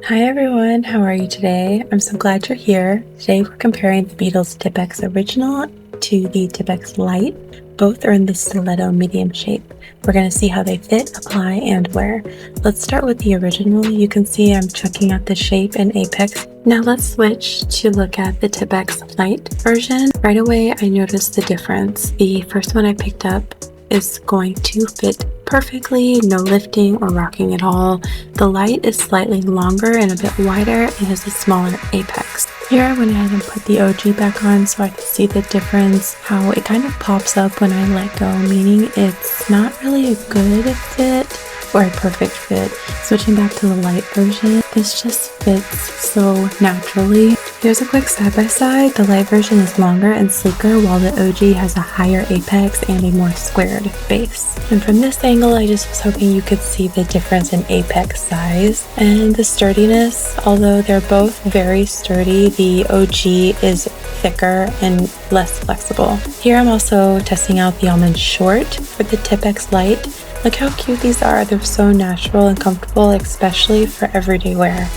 Hi everyone, how are you today? I'm so glad you're here. Today we're comparing the Beetles Tipex Original to the Tipex Lite. Both are in the stiletto medium shape. We're going to see how they fit, apply, and wear. Let's start with the original. You can see I'm checking out the shape and apex. Now let's switch to look at the Tipex Lite version. Right away I noticed the difference. The first one I picked up is going to fit perfectly, no lifting or rocking at all. The Lite is slightly longer and a bit wider and has a smaller apex. Here I went ahead and put the OG back on so I could see the difference, how it kind of pops up when I let go, meaning it's not really a good fit or a perfect fit. Switching back to the Lite version, this just fits so naturally. Here's a quick side-by-side. The Lite version is longer and sleeker while the OG has a higher apex and a more squared base. And from this angle, I just was hoping you could see the difference in apex size and the sturdiness. Although they're both very sturdy, the OG is thicker and less flexible. Here I'm also testing out the Almond short for the Tipex Lite. Look how cute these are. They're so natural and comfortable, especially for everyday wear.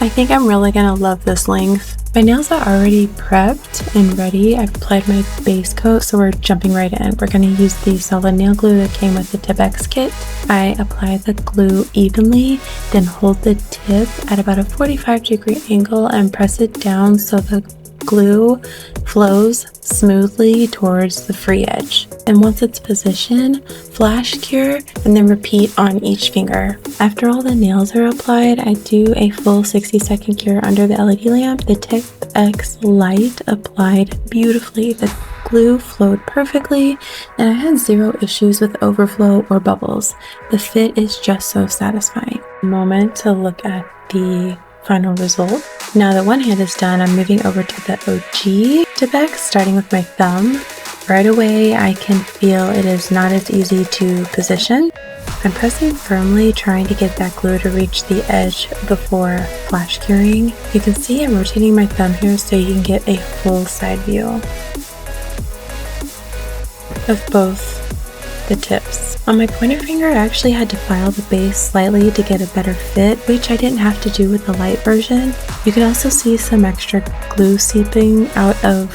I think I'm really gonna love this length. My nails are already prepped and ready. I've applied my base coat, so we're jumping right in. We're gonna use the solid nail glue that came with the Tipex kit. I apply the glue evenly, then hold the tip at about a 45-degree angle and press it down so the glue flows smoothly towards the free edge. And once it's positioned, flash cure and then repeat on each finger. After all the nails are applied, I do a full 60-second cure under the LED lamp. The Tipex Lite applied beautifully. The glue flowed perfectly and I had zero issues with overflow or bubbles. The fit is just so satisfying. Moment to look at the final result. Now that one hand is done, I'm moving over to the OG Tipex, starting with my thumb. Right away, I can feel it is not as easy to position. I'm pressing firmly, trying to get that glue to reach the edge before flash curing. You can see I'm rotating my thumb here so you can get a full side view of both the tips. On my pointer finger, I actually had to file the base slightly to get a better fit, which I didn't have to do with the Lite version. You can also see some extra glue seeping out of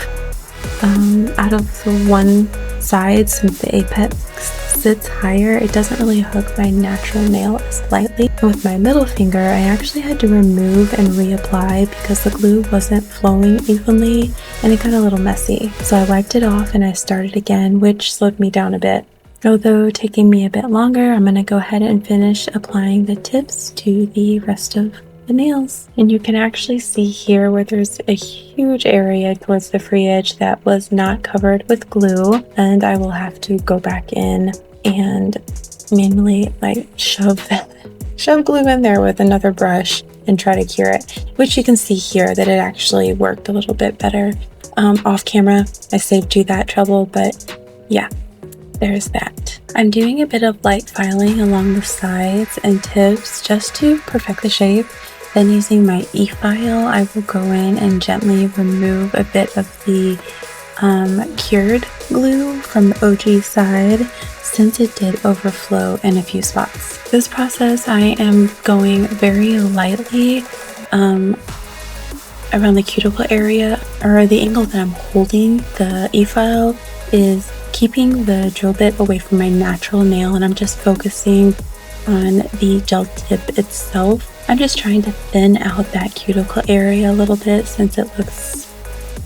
the one side. Since the apex sits higher, it doesn't really hook my natural nail as lightly. And with my middle finger, I actually had to remove and reapply because the glue wasn't flowing evenly and it got a little messy. So I wiped it off and I started again, which slowed me down a bit. Although taking me a bit longer, I'm going to go ahead and finish applying the tips to the rest of the nails. And you can actually see here where there's a huge area towards the free edge that was not covered with glue, and I will have to go back in and manually shove glue in there with another brush and try to cure it, which you can see here that it actually worked a little bit better. Off camera, I saved you that trouble, but yeah. There's that. I'm doing a bit of light filing along the sides and tips just to perfect the shape. Then using my e-file, I will go in and gently remove a bit of the cured glue from the OG side since it did overflow in a few spots. This process, I am going very lightly around the cuticle area, or the angle that I'm holding the e-file is keeping the drill bit away from my natural nail, and I'm just focusing on the gel tip itself. I'm just trying to thin out that cuticle area a little bit since it looks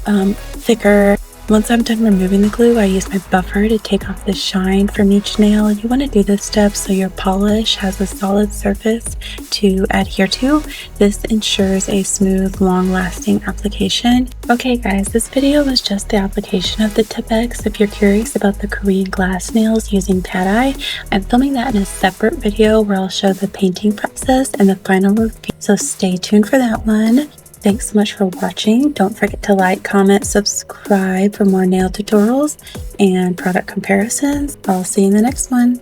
thicker. Once I'm done removing the glue, I use my buffer to take off the shine from each nail. You want to do this step so your polish has a solid surface to adhere to. This ensures a smooth, long-lasting application. Okay guys, this video was just the application of the Tipex. If you're curious about the Korean glass nails using pad-eye, I'm filming that in a separate video where I'll show the painting process and the final review. So stay tuned for that one. Thanks so much for watching. Don't forget to like, comment, subscribe for more nail tutorials and product comparisons. I'll see you in the next one.